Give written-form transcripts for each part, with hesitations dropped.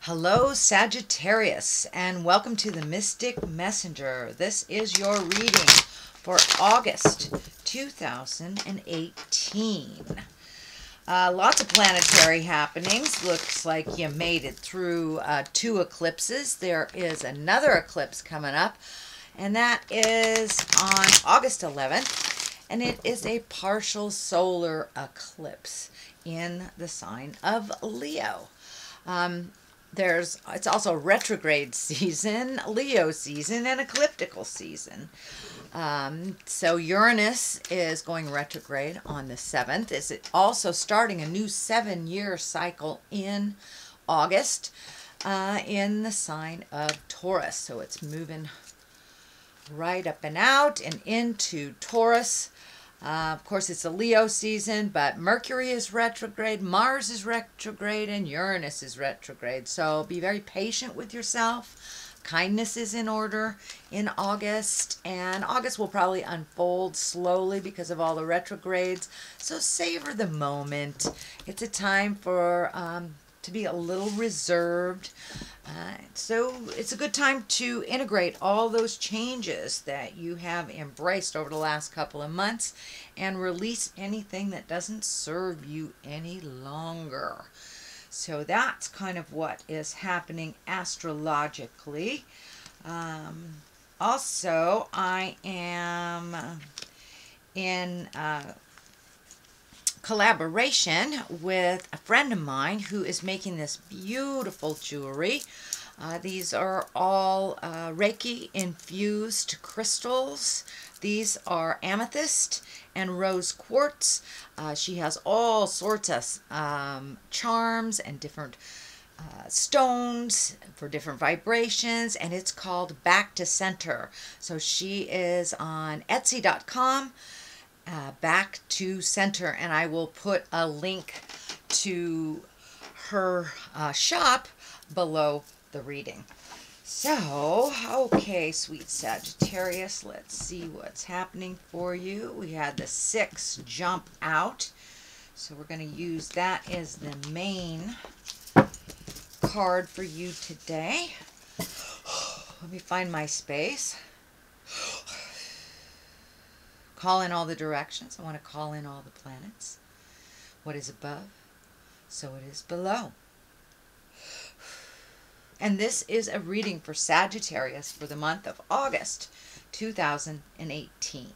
Hello, Sagittarius, and welcome to the Mystic Messenger. This is your reading for August 2018. Lots of planetary happenings. Looks like you made it through two eclipses. There is another eclipse coming up, and that is on August 11th, and it is a partial solar eclipse in the sign of Leo. It's also retrograde season, Leo season, and ecliptical season. So Uranus is going retrograde on the 7th. Is it also starting a new 7-year cycle in August in the sign of Taurus. So it's moving right up and out and into Taurus. Of course, it's a Leo season, but Mercury is retrograde, Mars is retrograde, and Uranus is retrograde. So be very patient with yourself. Kindness is in order in August, and August will probably unfold slowly because of all the retrogrades. So savor the moment. It's a time for to be a little reserved. So it's a good time to integrate all those changes that you have embraced over the last couple of months and release anything that doesn't serve you any longer. So that's kind of what is happening astrologically. Also, I am in collaboration with a friend of mine who is making this beautiful jewelry. These are all Reiki infused crystals. These are amethyst and rose quartz. She has all sorts of charms and different stones for different vibrations, and it's called Back to Center. So she is on Etsy.com. Back to Center, and I will put a link to her shop below the reading. So, okay, sweet Sagittarius, let's see what's happening for you. We had the 6 jump out, so we're going to use that as the main card for you today. Let me find my space. Call in all the directions. I want to call in all the planets. What is above, so it is below. And this is a reading for Sagittarius for the month of August 2018.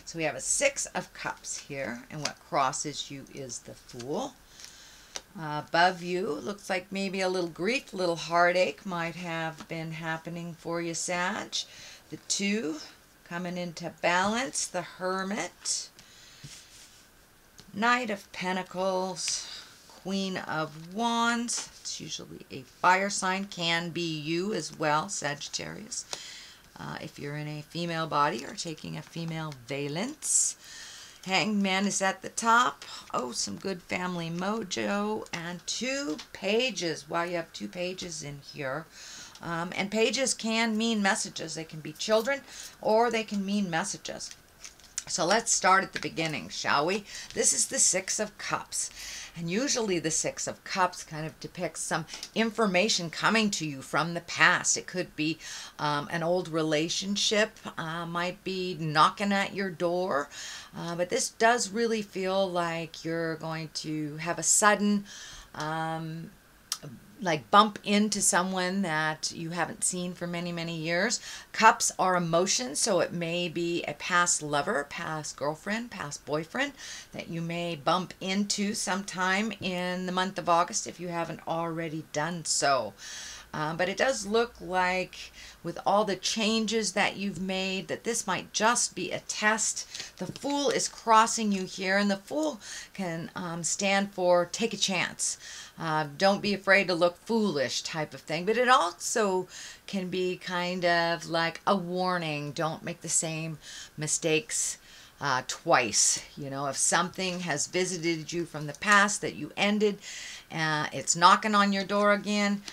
So we have a 6 of Cups here, and what crosses you is the Fool. Above you, looks like maybe a little grief, a little heartache might have been happening for you, Sag. The 2. Coming into balance, the Hermit, Knight of Pentacles, Queen of Wands. It's usually a fire sign, can be you as well, Sagittarius. If you're in a female body or taking a female valence. Hanged Man is at the top. Oh, some good family mojo. And 2 pages. Wow, you have 2 pages in here. And pages can mean messages. They can be children or they can mean messages. So let's start at the beginning, shall we? This is the 6 of Cups. And usually the 6 of Cups kind of depicts some information coming to you from the past. It could be an old relationship, might be knocking at your door. But this does really feel like you're going to have a sudden like bump into someone that you haven't seen for many, many years. Cups are emotions, so it may be a past lover, past girlfriend, past boyfriend that you may bump into sometime in the month of August if you haven't already done so. But it does look like with all the changes that you've made that this might just be a test. The Fool is crossing you here, and the Fool can stand for take a chance. Don't be afraid to look foolish type of thing. But it also can be kind of like a warning. Don't make the same mistakes twice. You know, if something has visited you from the past that you ended, it's knocking on your door again,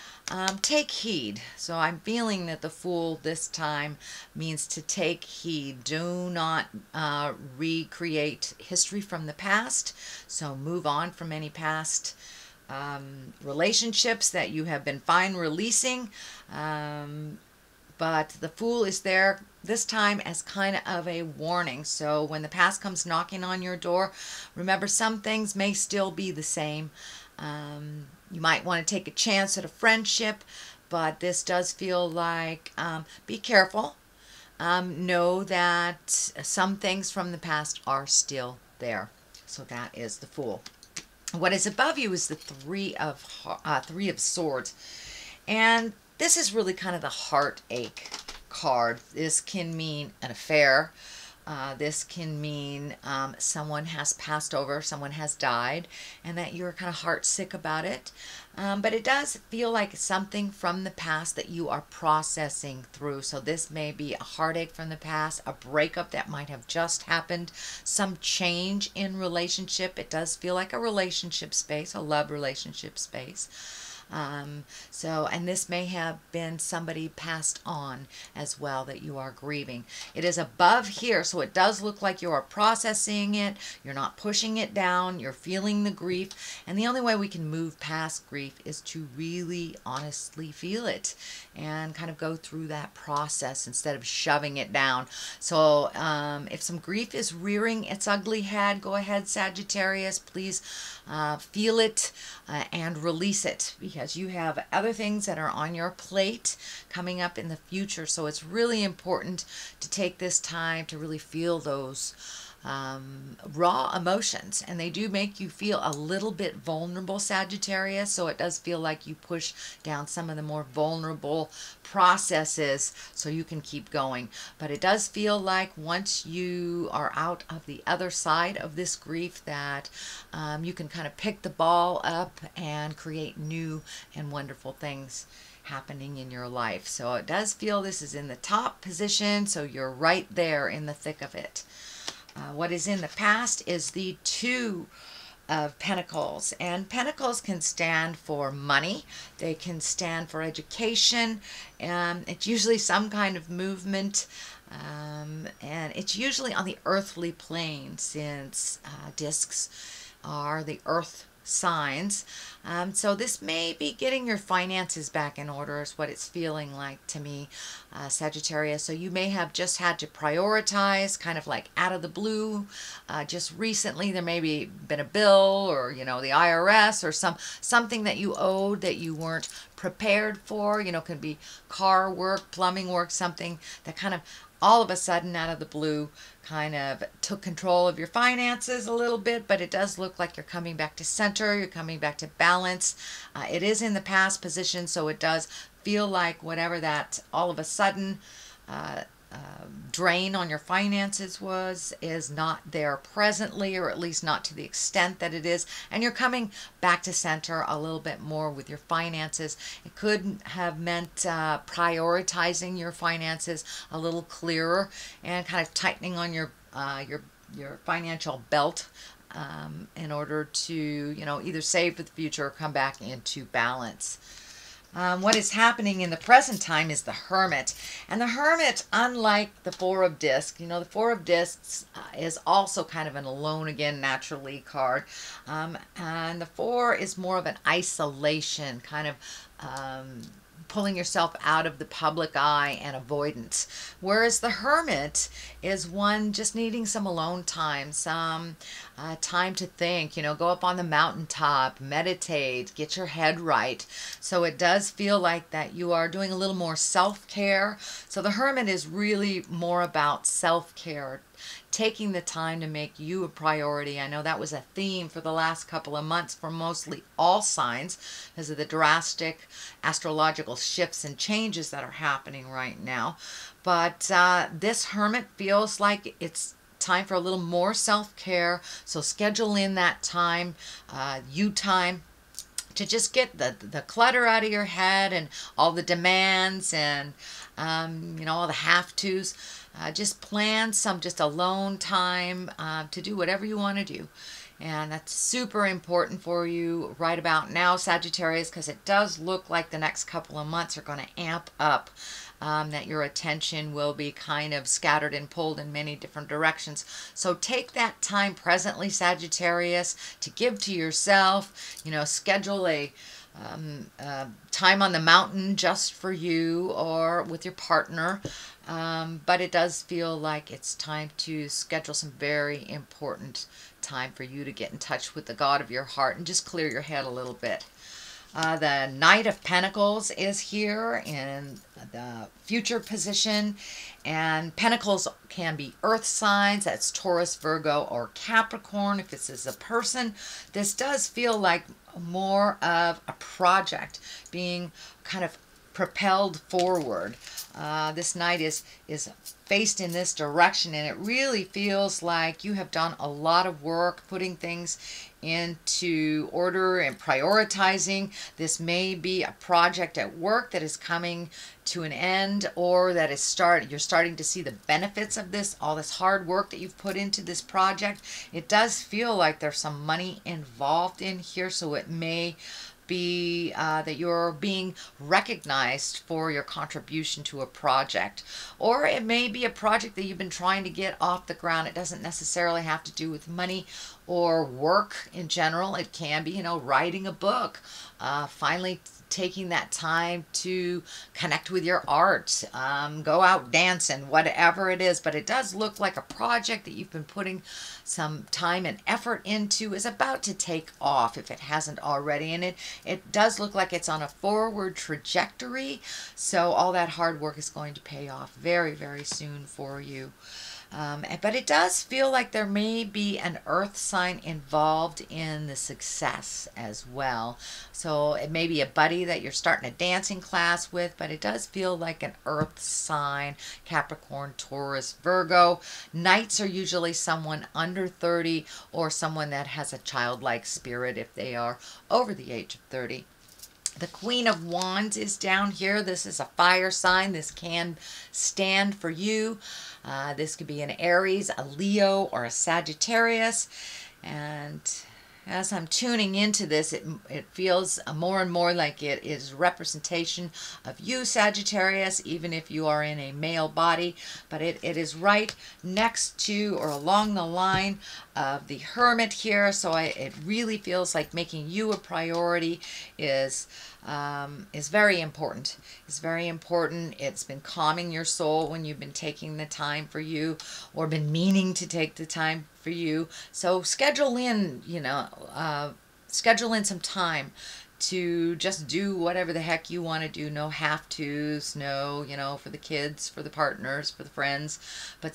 take heed. So I'm feeling that the Fool this time means to take heed. Do not recreate history from the past. So move on from any past relationships that you have been fine releasing. But the Fool is there this time as kind of a warning. So when the past comes knocking on your door, remember some things may still be the same. You might want to take a chance at a friendship, but this does feel like be careful. Know that some things from the past are still there. So that is the Fool. What is above you is the Three of Swords. And this is really kind of the heartache card. This can mean an affair. This can mean someone has passed over, someone has died, and that you're kind of heartsick about it. But it does feel like something from the past that you are processing through. So this may be a heartache from the past, a breakup that might have just happened, some change in relationship. It does feel like a relationship space, a love relationship space. And this may have been somebody passed on as well that you are grieving. It is above here, so it does look like you are processing it. You're not pushing it down. You're feeling the grief. And the only way we can move past grief is to really honestly feel it and kind of go through that process instead of shoving it down. So if some grief is rearing its ugly head, go ahead, Sagittarius, please feel it and release it, because you have other things that are on your plate coming up in the future. So it's really important to take this time to really feel those raw emotions, and they do make you feel a little bit vulnerable, Sagittarius. So it does feel like you push down some of the more vulnerable processes so you can keep going. But it does feel like once you are out of the other side of this grief that you can kind of pick the ball up and create new and wonderful things happening in your life. So it does feel this is in the top position, so you're right there in the thick of it. What is in the past is the Two of Pentacles, and Pentacles can stand for money. They can stand for education, and it's usually some kind of movement, and it's usually on the earthly plane, since discs are the earth signs. So this may be getting your finances back in order is what it's feeling like to me, Sagittarius. So you may have just had to prioritize kind of like out of the blue. Just recently there may be been a bill, or the IRS, or something that you owed that you weren't prepared for. Could be car work, plumbing work, something that kind of all of a sudden out of the blue kind of took control of your finances a little bit. But it does look like you're coming back to center, you're coming back to balance. It is in the past position, so it does feel like whatever that all of a sudden drain on your finances is not there presently, or at least not to the extent that it is, and you're coming back to center a little bit more with your finances. It could have meant prioritizing your finances a little clearer and kind of tightening on your financial belt in order to either save for the future or come back into balance. What is happening in the present time is the Hermit. And the Hermit, unlike the Four of Discs, the Four of Discs is also kind of an alone again naturally card. And the Four is more of an isolation, kind of pulling yourself out of the public eye and avoidance. Whereas the Hermit is one just needing some alone time, some time to think, go up on the mountaintop, meditate, get your head right. So it does feel like that you are doing a little more self-care. So the Hermit is really more about self-care, taking the time to make you a priority. I know that was a theme for the last couple of months for mostly all signs because of the drastic astrological shifts and changes that are happening right now. But this Hermit feels like it's time for a little more self-care. So schedule in that time, you time, to just get the clutter out of your head and all the demands and all the have-tos. Just plan some just alone time to do whatever you want to do. And that's super important for you right about now, Sagittarius, because it does look like the next couple of months are going to amp up that your attention will be kind of scattered and pulled in many different directions. So take that time presently, Sagittarius, to give to yourself. You know, schedule a time on the mountain just for you or with your partner. But it does feel like it's time to schedule some very important time for you to get in touch with the God of your heart and just clear your head a little bit. The Knight of Pentacles is here in the future position, and Pentacles can be earth signs. That's Taurus, Virgo, or Capricorn. If this is a person, this does feel like more of a project being kind of propelled forward. This Knight is faced in this direction, and it really feels like you have done a lot of work putting things into order and prioritizing. This may be a project at work that is coming to an end, or that is you're starting to see the benefits of this, all this hard work that you've put into this project. It does feel like there's some money involved in here, so it may be that you're being recognized for your contribution to a project, or it may be a project that you've been trying to get off the ground. It doesn't necessarily have to do with money or work in general. It can be, you know, writing a book, finally taking that time to connect with your art, go out dancing, whatever it is. But it does look like a project that you've been putting some time and effort into is about to take off, if it hasn't already. And it does look like it's on a forward trajectory. So all that hard work is going to pay off very, very soon for you. But it does feel like there may be an earth sign involved in the success as well. So it may be a buddy that you're starting a dancing class with, but it does feel like an earth sign. Capricorn, Taurus, Virgo. Knights are usually someone under 30 or someone that has a childlike spirit if they are over the age of 30. The Queen of Wands is down here. This is a fire sign. This can stand for you. This could be an Aries, a Leo, or a Sagittarius. And as I'm tuning into this, it feels more and more like it is representation of you, Sagittarius, even if you are in a male body. But it is right next to or along the line of the Hermit here. So it really feels like making you a priority is very important. It's very important. It's been calming your soul when you've been taking the time for you, or been meaning to take the time for you. So schedule in, schedule in some time to just do whatever the heck you want to do. No have-tos, no, for the kids, for the partners, for the friends, but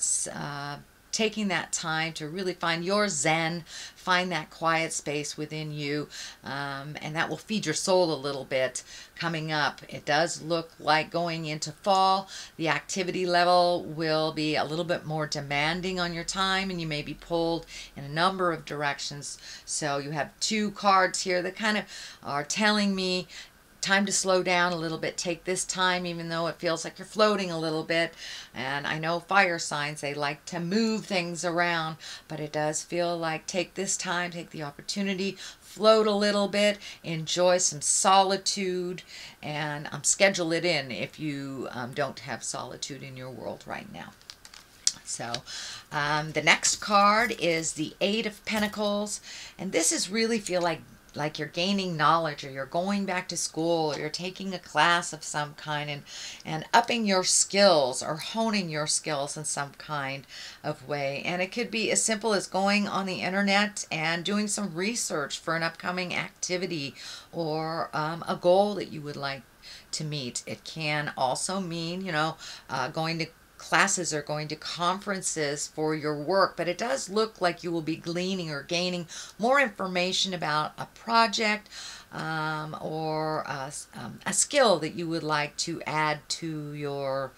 taking that time to really find your zen, find that quiet space within you, and that will feed your soul a little bit coming up. It does look like going into fall, the activity level will be a little bit more demanding on your time, and you may be pulled in a number of directions. So you have two cards here that kind of are telling me time to slow down a little bit. Take this time, even though it feels like you're floating a little bit. And I know fire signs, they like to move things around, but it does feel like take this time, take the opportunity, float a little bit, enjoy some solitude, and schedule it in if you don't have solitude in your world right now. So the next card is the Eight of Pentacles, and this is really feel like you're gaining knowledge, or you're going back to school, or you're taking a class of some kind and upping your skills or honing your skills in some kind of way. And it could be as simple as going on the internet and doing some research for an upcoming activity or a goal that you would like to meet. It can also mean, going to classes or going to conferences for your work, but it does look like you will be gleaning or gaining more information about a project or a skill that you would like to add to your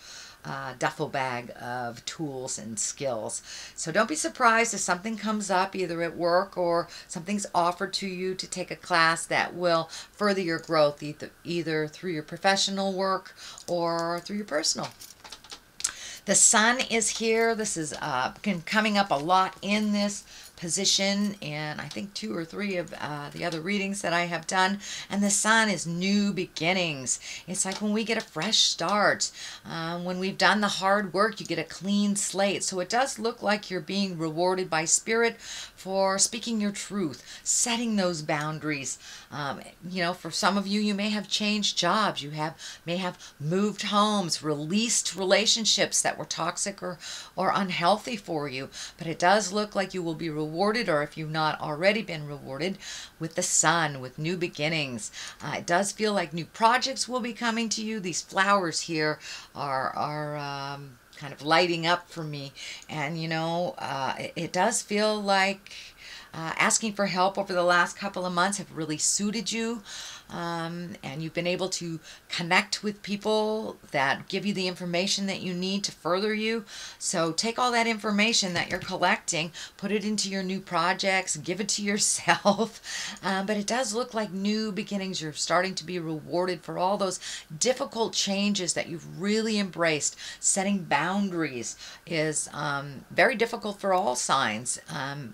duffel bag of tools and skills. So don't be surprised if something comes up either at work or something's offered to you to take a class that will further your growth, either through your professional work or through your personal. The Sun is here. This is coming up a lot in this position in, I think, 2 or 3 of the other readings that I have done. And the sun is new beginnings. It's like when we get a fresh start. When we've done the hard work, you get a clean slate. So it does look like you're being rewarded by Spirit for speaking your truth, setting those boundaries. You know, for some of you, you may have changed jobs. You may have moved homes, released relationships that were toxic or unhealthy for you. But it does look like you will be rewarded, or if you've not already been rewarded, with the sun, with new beginnings. It does feel like new projects will be coming to you. These flowers here are kind of lighting up for me. And, you know, it does feel like asking for help over the last couple of months have really suited you. And you've been able to connect with people that give you the information that you need to further you. So take all that information that you're collecting, put it into your new projects, give it to yourself. But it does look like new beginnings. You're starting to be rewarded for all those difficult changes that you've really embraced. Setting boundaries is very difficult for all signs,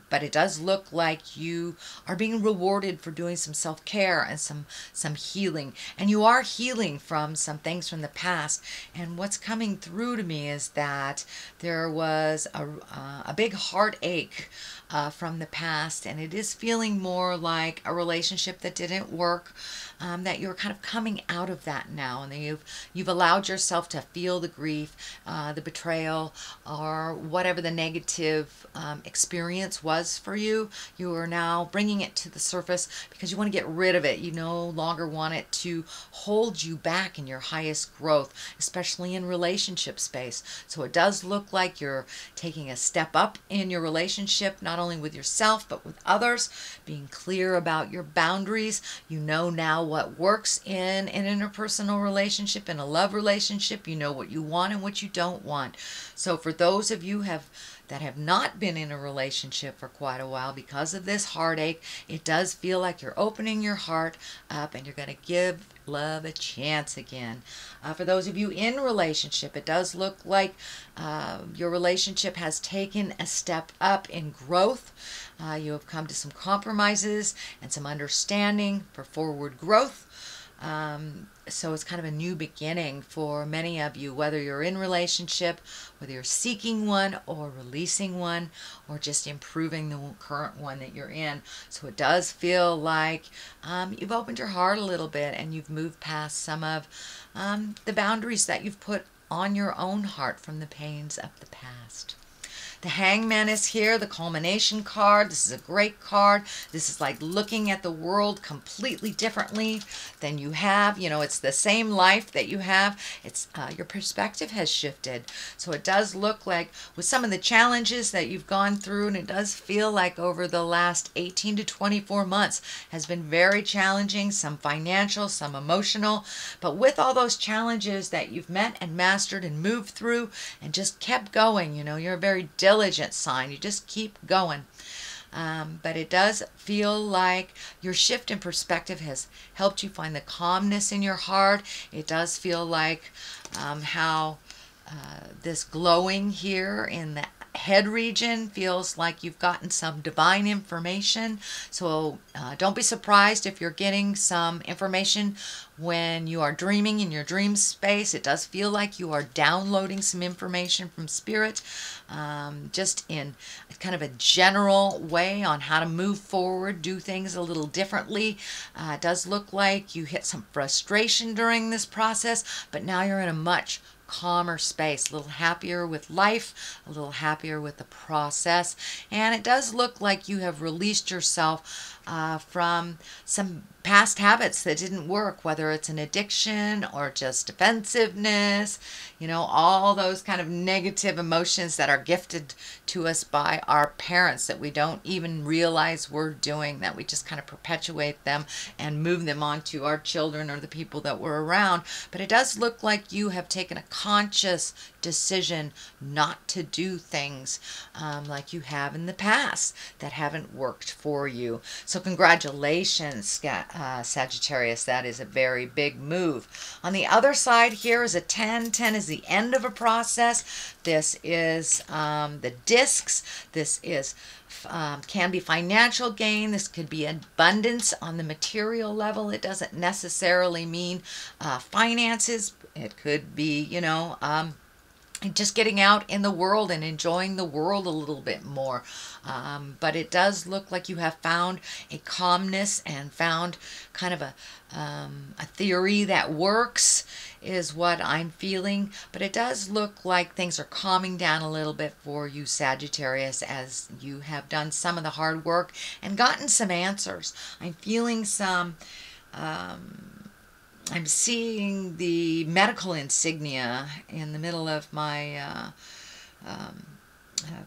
but it does look like you are being rewarded for doing some self-care and some healing, and you are healing from some things from the past. And what's coming through to me is that there was a big heartache from the past, and it is feeling more like a relationship that didn't work, that you're kind of coming out of that now, and that you've allowed yourself to feel the grief, the betrayal, or whatever the negative experience was for you. You are now bringing it to the surface because you want to get rid of it. You no longer want it to hold you back in your highest growth, especially in relationship space. So it does look like you're taking a step up in your relationship, not only with yourself but with others, being clear about your boundaries. You know now what works in an interpersonal relationship, in a love relationship. You know what you want and what you don't want. So for those of you that have not been in a relationship for quite a while because of this heartache, it does feel like you're opening your heart up and you're going to give love a chance again. For those of you in relationship, it does look like your relationship has taken a step up in growth. You have come to some compromises and some understanding for forward growth. So it's kind of a new beginning for many of you, whether you're in relationship, whether you're seeking one or releasing one, or just improving the current one that you're in. So it does feel like you've opened your heart a little bit and you've moved past some of the boundaries that you've put on your own heart from the pains of the past. The Hangman is here, the culmination card. This is a great card. This is like looking at the world completely differently than you have. You know, it's the same life that you have. It's your perspective has shifted. So it does look like with some of the challenges that you've gone through, and it does feel like over the last 18 to 24 months has been very challenging, some financial, some emotional. But with all those challenges that you've met and mastered and moved through and just kept going, you know, you're a very diligent sign. You just keep going. But it does feel like your shift in perspective has helped you find the calmness in your heart. It does feel like how this glowing here in the head region feels like you've gotten some divine information. So don't be surprised if you're getting some information when you are dreaming in your dream space. It does feel like you are downloading some information from Spirit, just in kind of a general way on how to move forward, do things a little differently. It does look like you hit some frustration during this process, but now you're in a much calmer space, a little happier with life, a little happier with the process. And it does look like you have released yourself from some past habits that didn't work, whether it's an addiction or just defensiveness, you know, all those kind of negative emotions that are gifted to us by our parents that we don't even realize we're doing, that we just kind of perpetuate them and move them on to our children or the people that we're around. But it does look like you have taken a conscious decision not to do things like you have in the past that haven't worked for you. So congratulations, Sagittarius. That is a very big move. On the other side here is a 10. 10 is the end of a process. This is the discs. This is can be financial gain. This could be abundance on the material level. It doesn't necessarily mean finances. It could be, you know, just getting out in the world and enjoying the world a little bit more. But it does look like you have found a calmness and found kind of a theory that works, is what I'm feeling. But it does look like things are calming down a little bit for you, Sagittarius, as you have done some of the hard work and gotten some answers. I'm feeling some... I'm seeing the medical insignia in the middle of my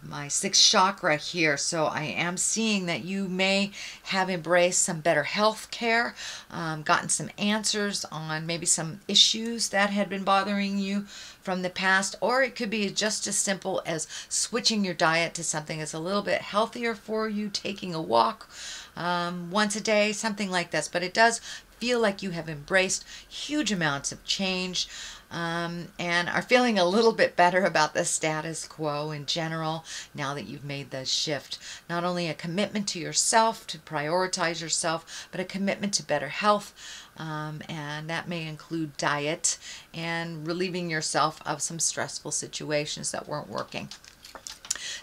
my sixth chakra here. So I am seeing that you may have embraced some better health care, gotten some answers on maybe some issues that had been bothering you from the past, or it could be just as simple as switching your diet to something that's a little bit healthier for you, taking a walk once a day, something like this. But it does feel like you have embraced huge amounts of change, and are feeling a little bit better about the status quo in general now that you've made the shift. Not only a commitment to yourself, to prioritize yourself, but a commitment to better health, and that may include diet and relieving yourself of some stressful situations that weren't working.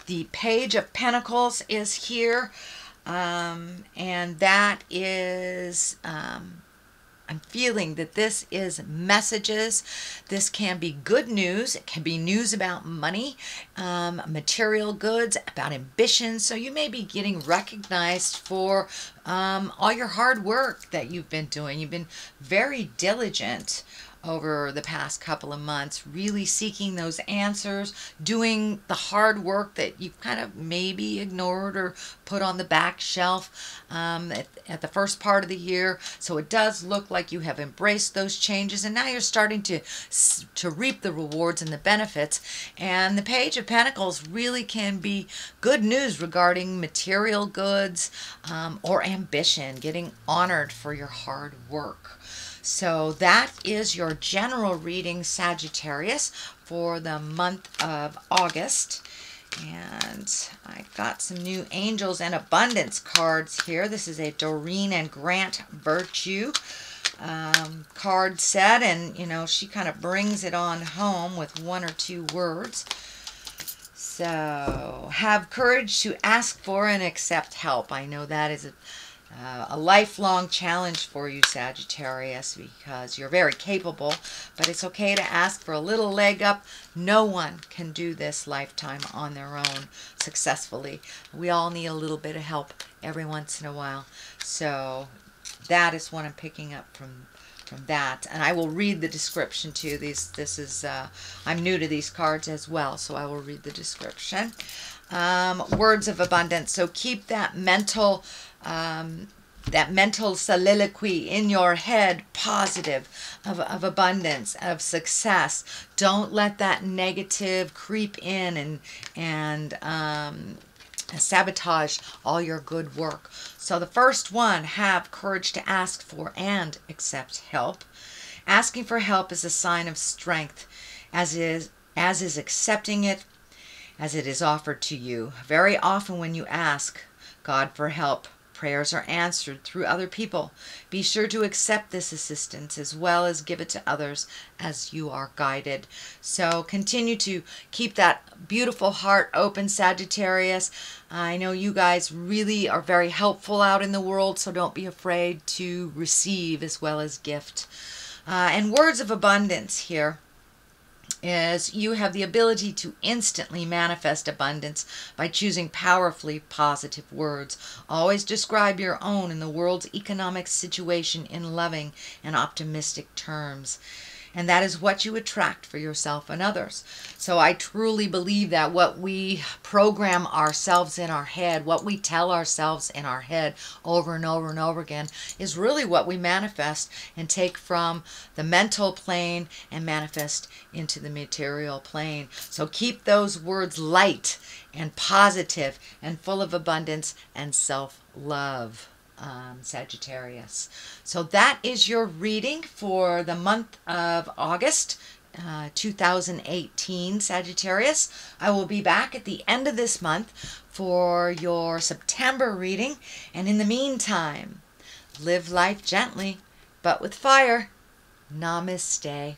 The Page of Pentacles is here, and that is... I'm feeling that this is messages. This can be good news. It can be news about money, material goods, about ambition. So you may be getting recognized for all your hard work that you've been doing. You've been very diligent over the past couple of months, really seeking those answers, doing the hard work that you've kind of maybe ignored or put on the back shelf at the first part of the year. So it does look like you have embraced those changes, and now you're starting to reap the rewards and the benefits. And the Page of Pentacles really can be good news regarding material goods or ambition, getting honored for your hard work. So that is your general reading, Sagittarius, for the month of August. And I've got some new angels and abundance cards here. This is a Doreen and Grant Virtue card set, and you know, she kind of brings it on home with one or two words. So have courage to ask for and accept help. I know that is a lifelong challenge for you, Sagittarius, because you're very capable, but it's okay to ask for a little leg up. No one can do this lifetime on their own successfully. We all need a little bit of help every once in a while. So that is what I'm picking up from that, and I will read the description too. This is I'm new to these cards as well, so I will read the description. Words of abundance. So keep that mental soliloquy in your head positive, of abundance, of success. Don't let that negative creep in and sabotage all your good work. So the first one, have courage to ask for and accept help. Asking for help is a sign of strength, as is accepting it as it is offered to you. Very often when you ask God for help, prayers are answered through other people. Be sure to accept this assistance as well as give it to others as you are guided. So continue to keep that beautiful heart open, Sagittarius. I know you guys really are very helpful out in the world, so don't be afraid to receive as well as gift. And words of abundance here is you have the ability to instantly manifest abundance by choosing powerfully positive words. Always describe your own and the world's economic situation in loving and optimistic terms. And that is what you attract for yourself and others. So I truly believe that what we program ourselves in our head, what we tell ourselves in our head over and over and over again, is really what we manifest and take from the mental plane and manifest into the material plane. So keep those words light and positive and full of abundance and self-love. Sagittarius. So that is your reading for the month of August 2018, Sagittarius. I will be back at the end of this month for your September reading. And in the meantime, live life gently, but with fire. Namaste.